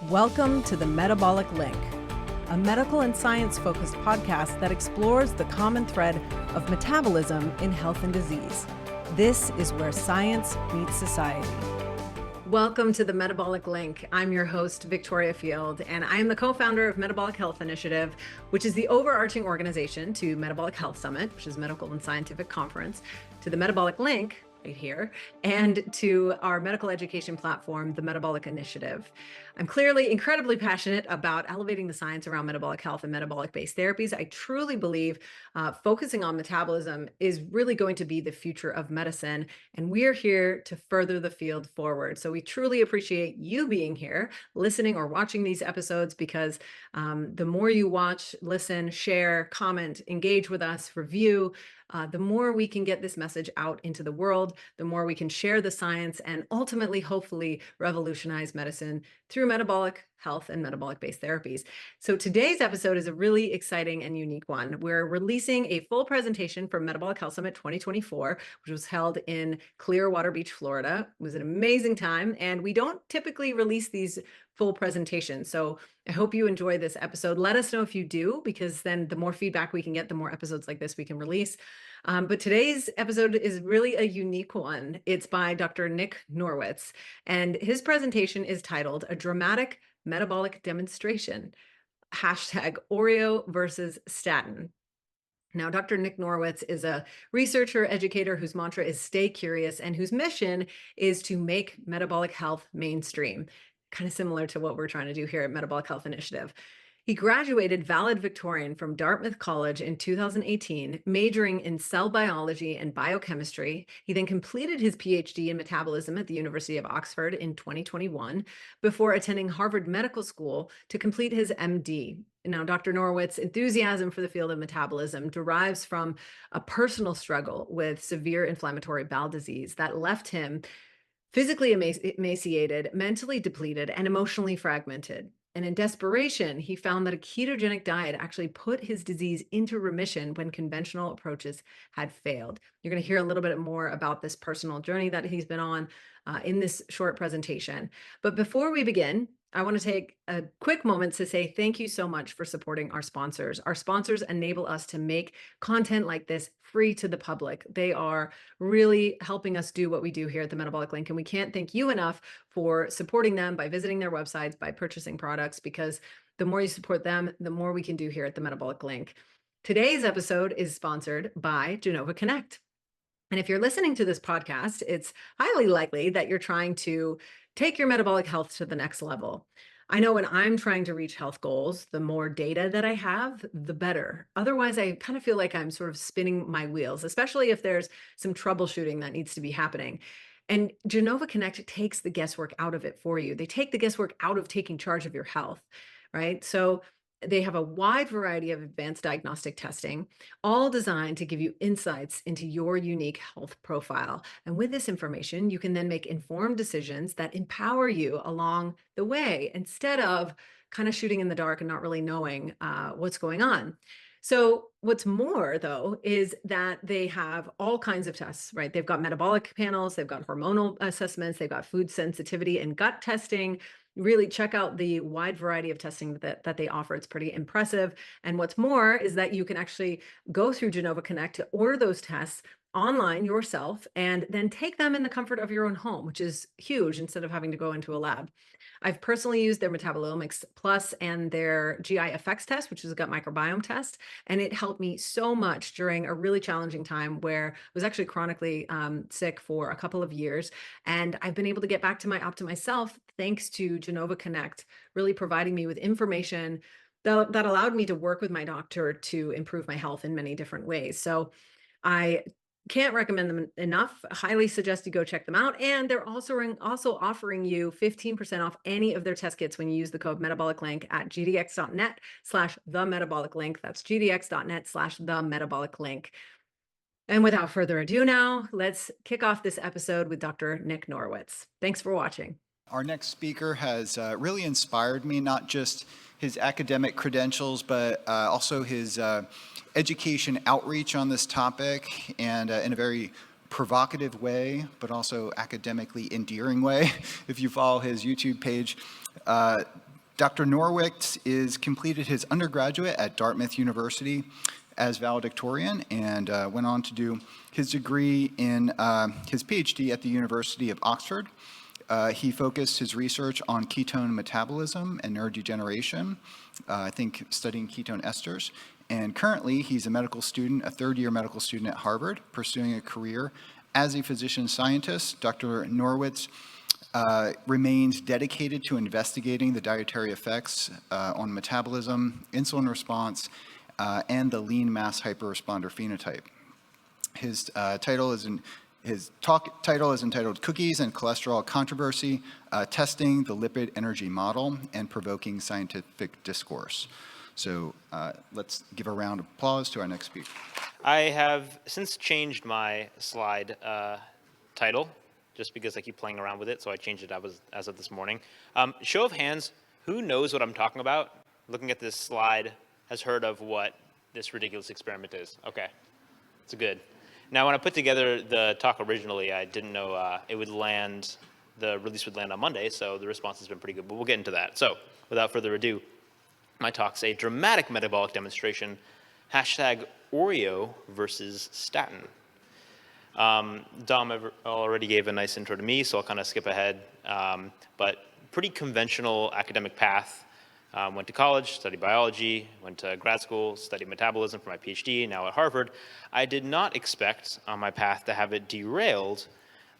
Welcome to the Metabolic Link, a medical and science-focused podcast that explores the common thread of metabolism in health and disease. This is where science meets society. Welcome to the Metabolic Link. I'm your host, Victoria Field, and I am the co-founder of Metabolic Health Initiative, which is the overarching organization to Metabolic Health Summit, which is a medical and scientific conference, to the Metabolic Link, right here, and to our medical education platform, the Metabolic Initiative. I'm clearly incredibly passionate about elevating the science around metabolic health and metabolic-based therapies. I truly believe focusing on metabolism is really going to be the future of medicine, and we're here to further the field forward. So we truly appreciate you being here, listening or watching these episodes, because the more you watch, listen, share, comment, engage with us, review, the more we can get this message out into the world, the more we can share the science and ultimately, hopefully, revolutionize medicine through metabolic health and metabolic-based therapies. So today's episode is a really exciting and unique one. We're releasing a full presentation from Metabolic Health Summit 2024, which was held in Clearwater Beach, Florida. It was an amazing time, and we don't typically release these full presentations. So I hope you enjoy this episode. Let us know if you do, because then the more feedback we can get, the more episodes like this we can release. But today's episode is really a unique one. It's by Dr. Nick Norwitz, and his presentation is titled "A Dramatic Metabolic Demonstration, #Oreo versus Statin." Now, Dr. Nick Norwitz is a researcher-educator whose mantra is stay curious and whose mission is to make metabolic health mainstream, kind of similar to what we're trying to do here at Metabolic Health Initiative. He graduated valedictorian from Dartmouth College in 2018, majoring in cell biology and biochemistry. He then completed his PhD in metabolism at the University of Oxford in 2021 before attending Harvard Medical School to complete his MD. Now, Dr. Norwitz's enthusiasm for the field of metabolism derives from a personal struggle with severe inflammatory bowel disease that left him physically emaciated, mentally depleted, and emotionally fragmented. And in desperation, he found that a ketogenic diet actually put his disease into remission when conventional approaches had failed. You're going to hear a little bit more about this personal journey that he's been on in this short presentation. But before we begin, I want to take a quick moment to say thank you so much for supporting our sponsors. Our sponsors enable us to make content like this free to the public. They are really helping us do what we do here at the Metabolic Link, and we can't thank you enough for supporting them by visiting their websites, by purchasing products, because the more you support them, the more we can do here at the Metabolic Link. Today's episode is sponsored by Genova Connect. And if you're listening to this podcast, it's highly likely that you're trying to take your metabolic health to the next level. I know when I'm trying to reach health goals, the more data that I have, the better. Otherwise, I kind of feel like I'm sort of spinning my wheels, especially if there's some troubleshooting that needs to be happening. And Genova Connect takes the guesswork out of it for you. They take the guesswork out of taking charge of your health, right? So they have a wide variety of advanced diagnostic testing, all designed to give you insights into your unique health profile. And with this information, you can then make informed decisions that empower you along the way instead of kind of shooting in the dark and not really knowing what's going on. So what's more, though, is that they have all kinds of tests, right? They've got metabolic panels, they've got hormonal assessments, they've got food sensitivity and gut testing. Really check out the wide variety of testing that they offer. It's pretty impressive. And what's more is that you can actually go through Genova Connect to order those tests online yourself and then take them in the comfort of your own home, which is huge instead of having to go into a lab. I've personally used their Metabolomics Plus and their GI effects test, which is a gut microbiome test, and it helped me so much during a really challenging time where I was actually chronically sick for a couple of years. And I've been able to get back to my optimized self thanks to Genova Connect, really providing me with information that allowed me to work with my doctor to improve my health in many different ways. So I can't recommend them enough. Highly suggest you go check them out. And they're also offering you 15% off any of their test kits when you use the code Metabolic Link at gdx.net/themetaboliclink. That's gdx.net/themetaboliclink. And without further ado now, let's kick off this episode with Dr. Nick Norwitz. Thanks for watching. Our next speaker has really inspired me, not just his academic credentials, but also his education outreach on this topic, and in a very provocative way, but also academically endearing way. If you follow his YouTube page, Dr. Norwitz is completed his undergraduate at Dartmouth University as valedictorian and went on to do his degree in his PhD at the University of Oxford. He focused his research on ketone metabolism and neurodegeneration, I think studying ketone esters. And currently, he's a medical student, a third-year medical student at Harvard, pursuing a career as a physician scientist. Dr. Norwitz remains dedicated to investigating the dietary effects on metabolism, insulin response, and the lean mass hyperresponder phenotype. His talk title is entitled Cookies and Cholesterol Controversy, Testing the Lipid Energy Model and Provoking Scientific Discourse. So let's give a round of applause to our next speaker. I have since changed my slide title, just because I keep playing around with it, so I changed it as of this morning. Show of hands, who knows what I'm talking about? Looking at this slide, has heard of what this ridiculous experiment is. Okay, it's good. Now, when I put together the talk originally, I didn't know the release would land on Monday, so the response has been pretty good, but we'll get into that. So, without further ado, my talk's a dramatic metabolic demonstration, #Oreo versus Statin. Dom already gave a nice intro to me, so I'll kind of skip ahead, but pretty conventional academic path. Went to college, studied biology, went to grad school, studied metabolism for my PhD, now at Harvard. I did not expect on my path to have it derailed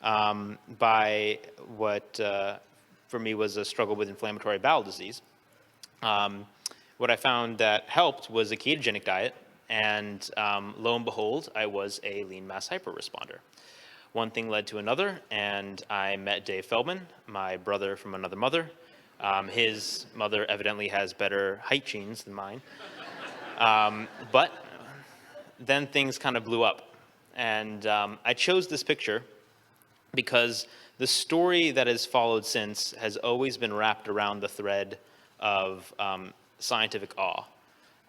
by what for me was a struggle with inflammatory bowel disease. What I found that helped was a ketogenic diet, and lo and behold, I was a lean mass hyperresponder. One thing led to another, and I met Dave Feldman, my brother from another mother. His mother evidently has better height genes than mine. But then things kind of blew up. And I chose this picture because the story that has followed since has always been wrapped around the thread of scientific awe.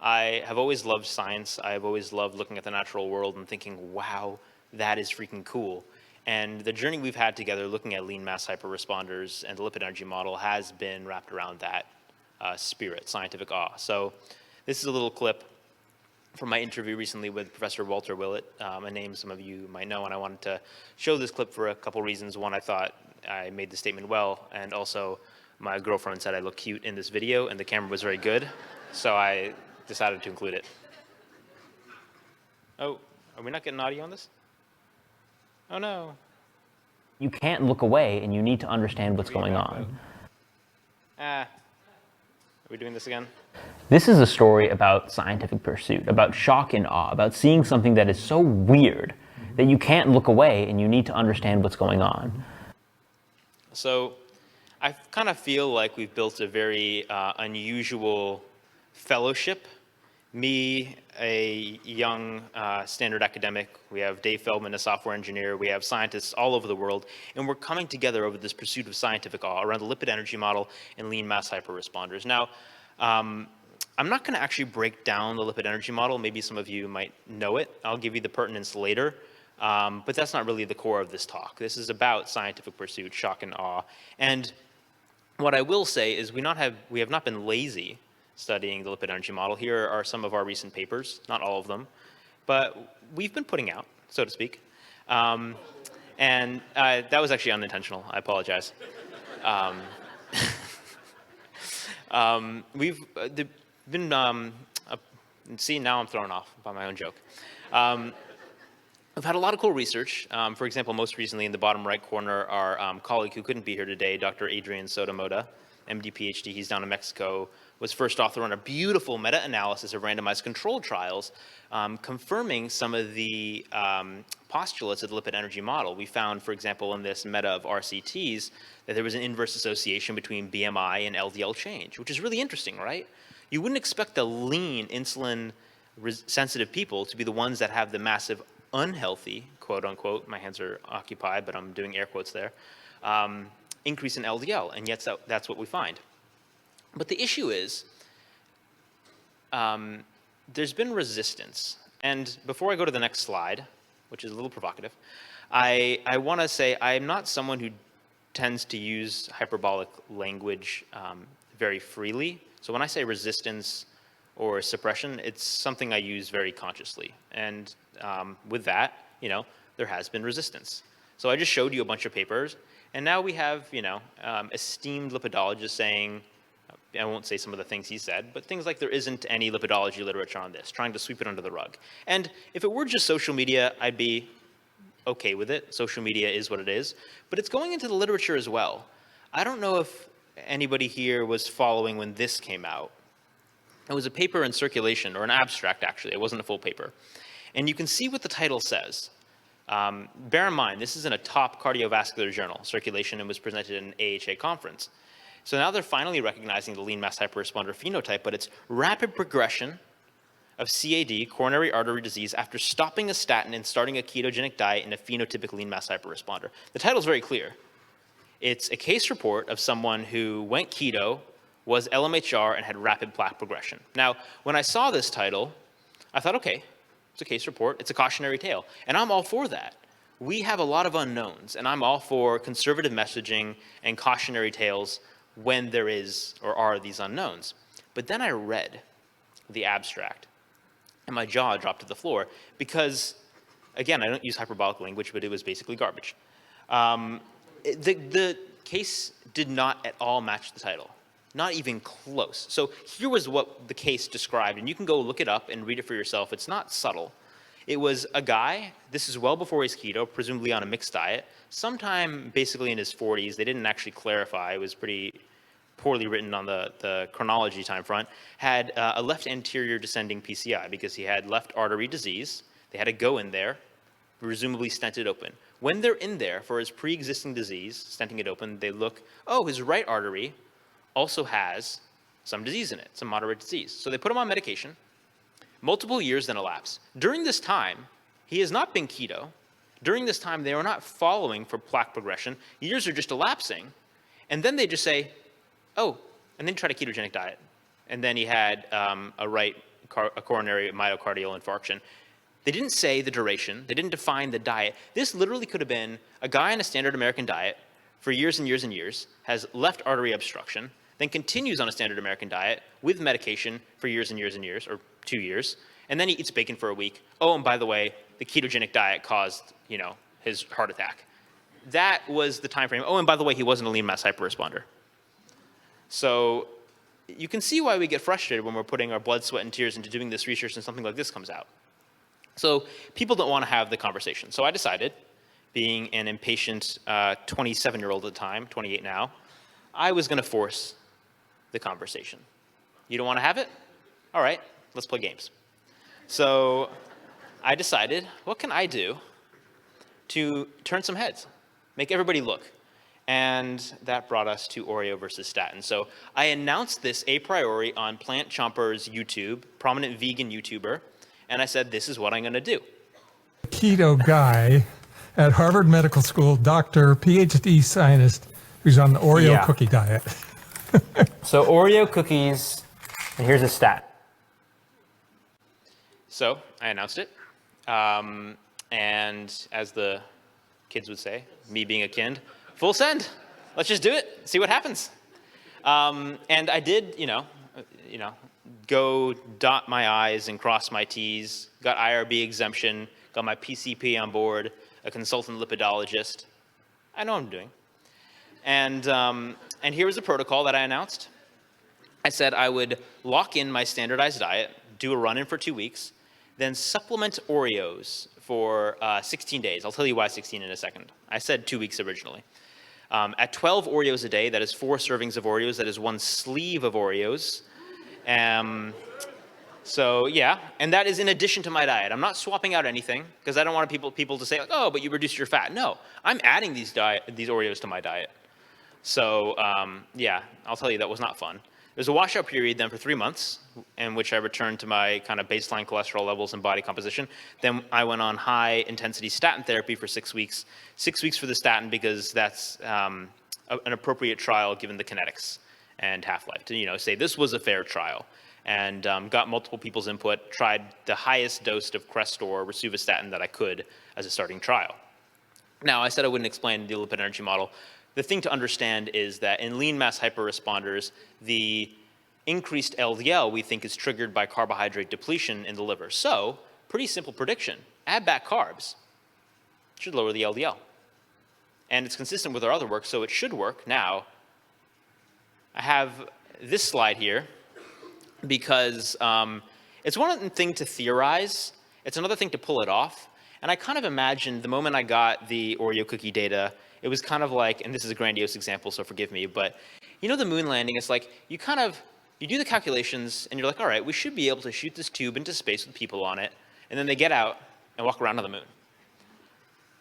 I have always loved science. I have always loved looking at the natural world and thinking, wow, that is freaking cool. And the journey we've had together looking at lean mass hyperresponders and the lipid energy model has been wrapped around that spirit, scientific awe. So this is a little clip from my interview recently with Professor Walter Willett, a name some of you might know, and I wanted to show this clip for a couple reasons. One, I thought I made the statement well, and also my girlfriend said I look cute in this video, and the camera was very good, so I decided to include it. Oh, are we not getting audio on this? Oh no. You can't look away, and you need to understand what's going on. Are we doing this again? This is a story about scientific pursuit, about shock and awe, about seeing something that is so weird that you can't look away, and you need to understand what's going on. So I kind of feel like we've built a very unusual fellowship. Me, a young standard academic, we have Dave Feldman, a software engineer, we have scientists all over the world, and we're coming together over this pursuit of scientific awe around the lipid energy model and lean mass hyperresponders. Now, I'm not going to actually break down the lipid energy model. Maybe some of you might know it. I'll give you the pertinence later, but that's not really the core of this talk. This is about scientific pursuit, shock and awe. And what I will say is we have not been lazy studying the lipid energy model. Here are some of our recent papers, not all of them, but we've been putting out, so to speak. And that was actually unintentional. I apologize. We've been, see, now I'm thrown off by my own joke. We've had a lot of cool research. For example, most recently in the bottom right corner, our colleague who couldn't be here today, Dr. Adrian Sotomoda, MD, PhD, he's down in Mexico, was first author on a beautiful meta-analysis of randomized controlled trials, confirming some of the postulates of the lipid energy model. We found, for example, in this meta of RCTs, that there was an inverse association between BMI and LDL change, which is really interesting, right? You wouldn't expect the lean, insulin-sensitive people to be the ones that have the massive unhealthy, quote unquote, my hands are occupied, but I'm doing air quotes there, increase in LDL, and yet that's what we find. But the issue is, there's been resistance. And before I go to the next slide, which is a little provocative, I want to say I'm not someone who tends to use hyperbolic language very freely. So when I say resistance or suppression, it's something I use very consciously. And with that, there has been resistance. So I just showed you a bunch of papers, and now we have, esteemed lipidologists saying, I won't say some of the things he said, but things like there isn't any lipidology literature on this, trying to sweep it under the rug. And if it were just social media, I'd be okay with it. Social media is what it is, but it's going into the literature as well. I don't know if anybody here was following when this came out. It was a paper in Circulation, or an abstract actually, it wasn't a full paper. And you can see what the title says. Bear in mind, this is in a top cardiovascular journal, Circulation, and was presented at an AHA conference. So now they're finally recognizing the lean mass hyperresponder phenotype, but it's rapid progression of CAD, coronary artery disease, after stopping a statin and starting a ketogenic diet in a phenotypic lean mass hyperresponder. The title is very clear. It's a case report of someone who went keto, was LMHR, and had rapid plaque progression. Now, when I saw this title, I thought, okay, it's a case report, it's a cautionary tale, and I'm all for that. We have a lot of unknowns, and I'm all for conservative messaging and cautionary tales when there is or are these unknowns. But then I read the abstract, and my jaw dropped to the floor because, again, I don't use hyperbolic language, but it was basically garbage. The case did not at all match the title, not even close. So here was what the case described, and you can go look it up and read it for yourself. It's not subtle. It was a guy, this is well before he's keto, presumably on a mixed diet, sometime basically in his 40s. They didn't actually clarify. It was pretty poorly written on the chronology time front, had a left anterior descending PCI because he had left artery disease. They had to go in there, presumably stent it open. When they're in there for his pre-existing disease, stenting it open, they look, oh, his right artery also has some disease in it, some moderate disease. So they put him on medication. Multiple years then elapse. During this time, he has not been keto. During this time, they are not following for plaque progression. Years are just elapsing. And then they just say, oh, and then try a ketogenic diet. And then he had a coronary myocardial infarction. They didn't say the duration. They didn't define the diet. This literally could have been a guy on a standard American diet for years and years and years, has left artery obstruction, then continues on a standard American diet with medication for years and years and years, or 2 years, and then he eats bacon for a week. Oh, and by the way, the ketogenic diet caused, his heart attack. That was the time frame. Oh, and by the way, he wasn't a lean mass hyperresponder. So you can see why we get frustrated when we're putting our blood, sweat, and tears into doing this research and something like this comes out. So people don't want to have the conversation. So I decided, being an impatient 27-year-old at the time, 28 now, I was going to force the conversation. You don't want to have it? All right, let's play games. So I decided, what can I do to turn some heads, make everybody look? And that brought us to Oreo versus statin. So I announced this a priori on Plant Chomper's YouTube, prominent vegan YouTuber, and I said, this is what I'm going to do. Keto guy at Harvard Medical School, doctor, PhD scientist, who's on the Oreo cookie diet. So Oreo cookies, and here's a stat. So I announced it. And as the kids would say, me being a kind, full send. Let's just do it, see what happens. And I did, go dot my I's and cross my T's, got IRB exemption, got my PCP on board, a consultant lipidologist. I know what I'm doing. And here was the protocol that I announced. I said I would lock in my standardized diet, do a run-in for 2 weeks, then supplement Oreos for 16 days. I'll tell you why 16 in a second. I said 2 weeks originally. At 12 Oreos a day, that is 4 servings of Oreos, that is 1 sleeve of Oreos. So yeah, and that is in addition to my diet. I'm not swapping out anything because I don't want people to say, like, oh, but you reduced your fat. No, I'm adding these Oreos to my diet. So yeah, I'll tell you that was not fun. There's a washout period then for 3 months in which I returned to my kind of baseline cholesterol levels and body composition. Then I went on high intensity statin therapy for 6 weeks. 6 weeks for the statin because that's an appropriate trial given the kinetics and half-life to say this was a fair trial. And got multiple people's input, tried the highest dose of Crestor, rosuvastatin that I could as a starting trial. Now, I said I wouldn't explain the lipid energy model. the thing to understand is that in lean mass hyperresponders, the increased LDL we think is triggered by carbohydrate depletion in the liver. So, pretty simple prediction. Add back carbs. Should lower the LDL. And it's consistent with our other work, so it should work. Now, I have this slide here because it's one thing to theorize. It's another thing to pull it off. And I kind of imagined the moment I got the Oreo cookie data, it was kind of like, and this is a grandiose example, so forgive me, but you know the moon landing, it's like you do the calculations and you're like, all right, we should be able to shoot this tube into space with people on it, and then they get out and walk around on the moon.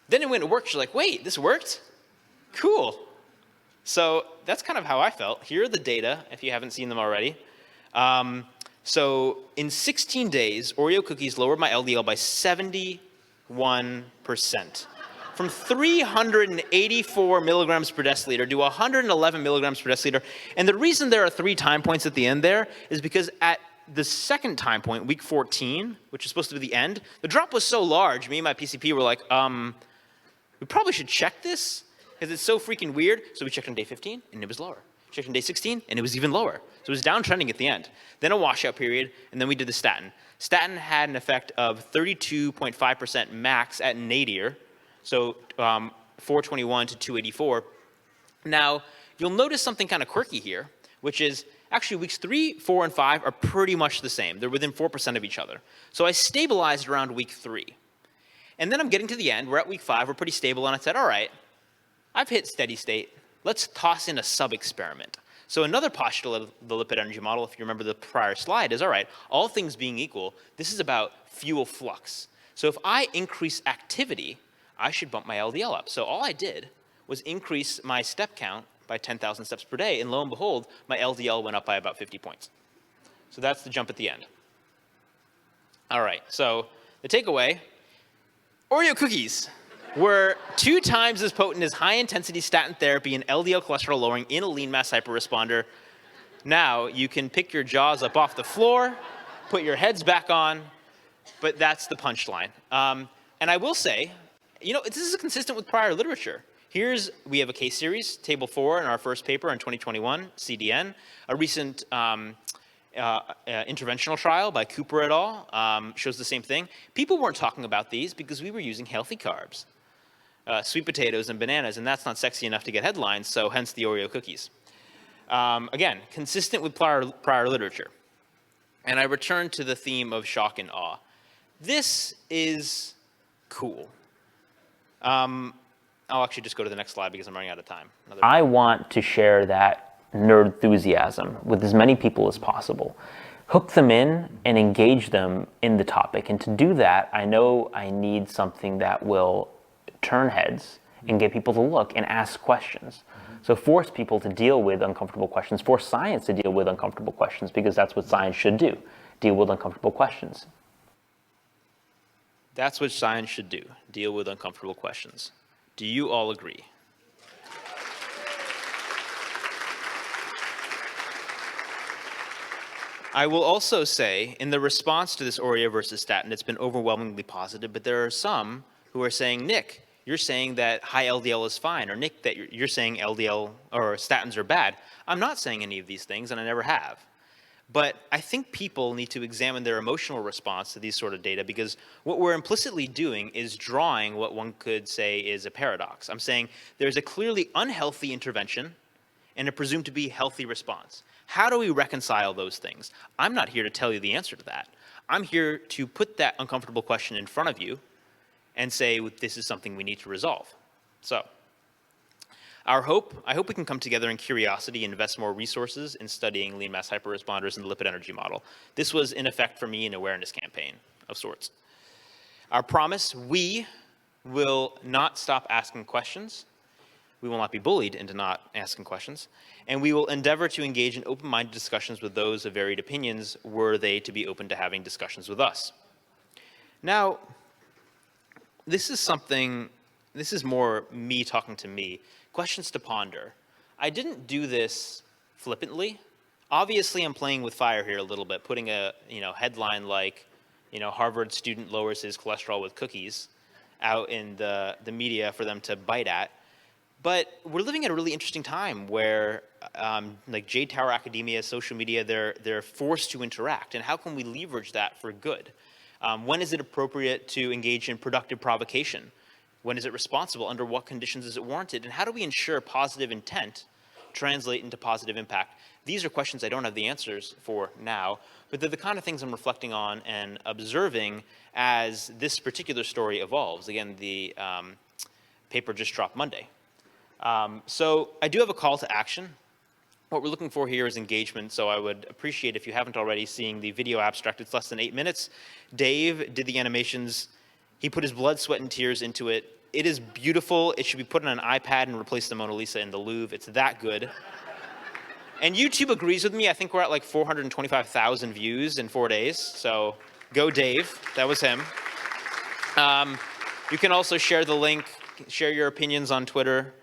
Then when it worked, you're like, wait, this worked? Cool. So that's kind of how I felt. Here are the data, if you haven't seen them already. So in 16 days, Oreo cookies lowered my LDL by 71%. From 384 milligrams per deciliter to 111 milligrams per deciliter. And the reason there are 3 time points at the end there is because at the second time point, week 14, which is supposed to be the end, the drop was so large, me and my PCP were like, we probably should check this because it's so freaking weird. So we checked on day 15 and it was lower. Checked on day 16 and it was even lower. So it was downtrending at the end. Then a washout period, and then we did the statin. Statin had an effect of 32.5% max at nadir. So 421 to 284. Now, you'll notice something kind of quirky here, which is actually weeks 3, 4, and 5 are pretty much the same. They're within 4% of each other. So I stabilized around week 3. And then I'm getting to the end. We're at week 5. We're pretty stable. And I said, all right, I've hit steady state. Let's toss in a sub-experiment. So another postulate of the lipid energy model, if you remember the prior slide, is, all right, all things being equal, this is about fuel flux. So if I increase activity, I should bump my LDL up. So all I did was increase my step count by 10,000 steps per day, and lo and behold, my LDL went up by about 50 points. So that's the jump at the end. All right, so the takeaway, Oreo cookies were 2 times as potent as high-intensity statin therapy and LDL cholesterol lowering in a lean mass hyperresponder. Now, you can pick your jaws up off the floor, put your heads back on, but that's the punchline. And I will say, you know, this is consistent with prior literature. We have a case series, table 4 in our first paper in 2021, CDN, a recent interventional trial by Cooper et al. Shows the same thing. People weren't talking about these because we were using healthy carbs, sweet potatoes and bananas, and that's not sexy enough to get headlines, so hence the Oreo cookies. Again, consistent with prior literature. And I return to the theme of shock and awe. This is cool. I'll actually just go to the next slide because I'm running out of time. I want to share that nerd enthusiasm with as many people as possible. Hook them in and engage them in the topic. And to do that, I know I need something that will turn heads and get people to look and ask questions. So force people to deal with uncomfortable questions, force science to deal with uncomfortable questions, because that's what science should do, deal with uncomfortable questions. That's what science should do, deal with uncomfortable questions. Do you all agree? I will also say, in the response to this Oreo versus statin, it's been overwhelmingly positive, but there are some who are saying, Nick, you're saying that high LDL is fine, or Nick, that you're saying LDL or statins are bad. I'm not saying any of these things, and I never have. But I think people need to examine their emotional response to these sort of data, because what we're implicitly doing is drawing what one could say is a paradox. I'm saying there's a clearly unhealthy intervention and a presumed to be healthy response. How do we reconcile those things? I'm not here to tell you the answer to that. I'm here to put that uncomfortable question in front of you and say, this is something we need to resolve. So, I hope we can come together in curiosity and invest more resources in studying lean mass hyperresponders and the lipid energy model. This was, in effect, for me, an awareness campaign of sorts. Our promise, we will not stop asking questions. We will not be bullied into not asking questions. And we will endeavor to engage in open-minded discussions with those of varied opinions, were they to be open to having discussions with us. Now, this is more me talking to me. Questions to ponder. I didn't do this flippantly. Obviously, I'm playing with fire here a little bit, putting a headline like, Harvard student lowers his cholesterol with cookies out in the media for them to bite at. But we're living at a really interesting time where like J Tower academia, social media, they're forced to interact. And how can we leverage that for good? When is it appropriate to engage in productive provocation? When is it responsible? Under what conditions is it warranted? And how do we ensure positive intent translate into positive impact? These are questions I don't have the answers for now, but they're the kind of things I'm reflecting on and observing as this particular story evolves. Again, the paper just dropped Monday. So I do have a call to action. What we're looking for here is engagement, so I would appreciate if you haven't already seeing the video abstract. It's less than 8 minutes. Dave did the animations. He put his blood, sweat, and tears into it. It is beautiful. It should be put on an iPad and replace the Mona Lisa in the Louvre. It's that good. And YouTube agrees with me. I think we're at like 425,000 views in 4 days. So go Dave. That was him. You can also share the link, share your opinions on Twitter.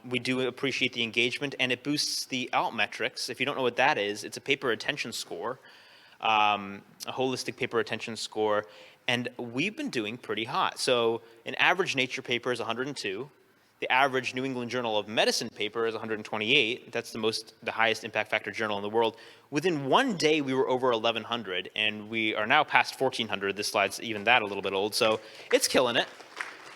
We do appreciate the engagement, and it boosts the altmetrics. If you don't know what that is, it's a paper attention score, a holistic paper attention score. And we've been doing pretty hot. So an average Nature paper is 102. The average New England Journal of Medicine paper is 128. That's the highest impact factor journal in the world. Within 1 day, we were over 1,100, and we are now past 1,400. This slide's even that a little bit old, so it's killing it.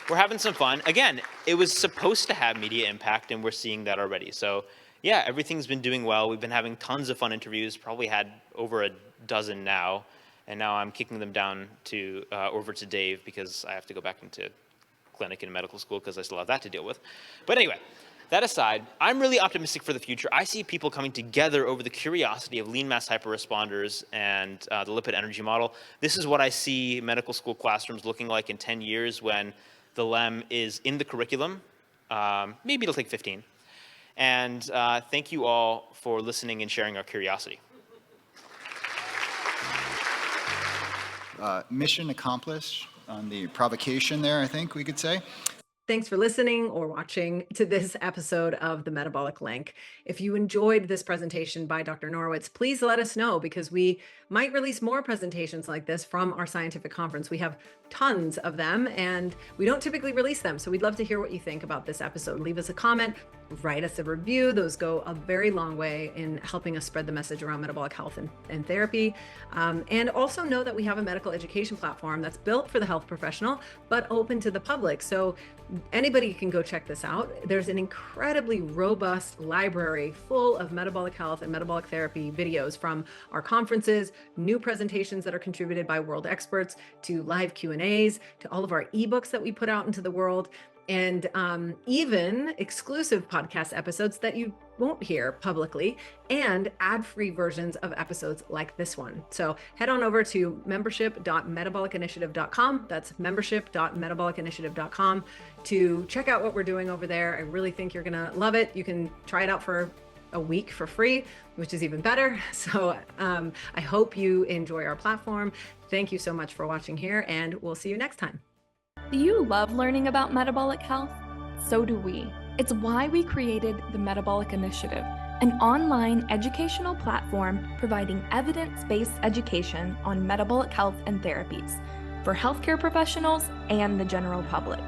We're having some fun. Again, it was supposed to have media impact, and we're seeing that already. So yeah, everything's been doing well. We've been having tons of fun interviews, probably had over a dozen now. And now I'm kicking them down to over to Dave because I have to go back into clinic and medical school because I still have that to deal with. But anyway, that aside, I'm really optimistic for the future. I see people coming together over the curiosity of lean mass hyperresponders and the lipid energy model. This is what I see medical school classrooms looking like in 10 years when the LEM is in the curriculum. Maybe it'll take 15. And thank you all for listening and sharing our curiosity. Mission accomplished on the provocation there, I think we could say. Thanks for listening or watching to this episode of The Metabolic Link. If you enjoyed this presentation by Dr. Norwitz, please let us know because we might release more presentations like this from our scientific conference. We have tons of them and we don't typically release them. So we'd love to hear what you think about this episode. Leave us a comment, write us a review. Those go a very long way in helping us spread the message around metabolic health and therapy. And also know that we have a medical education platform that's built for the health professional, but open to the public. So anybody can go check this out. There's an incredibly robust library full of metabolic health and metabolic therapy videos from our conferences, new presentations that are contributed by world experts, to live Q&As, to all of our ebooks that we put out into the world, and even exclusive podcast episodes that you won't hear publicly, and ad-free versions of episodes like this one. So head on over to membership.metabolicinitiative.com. That's membership.metabolicinitiative.com to check out what we're doing over there. I really think you're gonna love it. You can try it out for a week for free, which is even better. So I hope you enjoy our platform. Thank you so much for watching here, and we'll see you next time. Do you love learning about metabolic health? So do we. It's why we created the Metabolic Initiative, an online educational platform providing evidence-based education on metabolic health and therapies for healthcare professionals and the general public.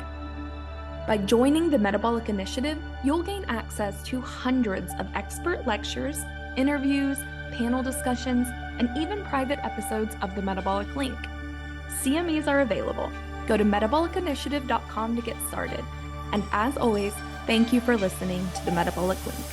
By joining the Metabolic Initiative, you'll gain access to hundreds of expert lectures, interviews, panel discussions, and even private episodes of the Metabolic Link. CMEs are available. Go to metabolicinitiative.com to get started. And as always, thank you for listening to the Metabolic Link.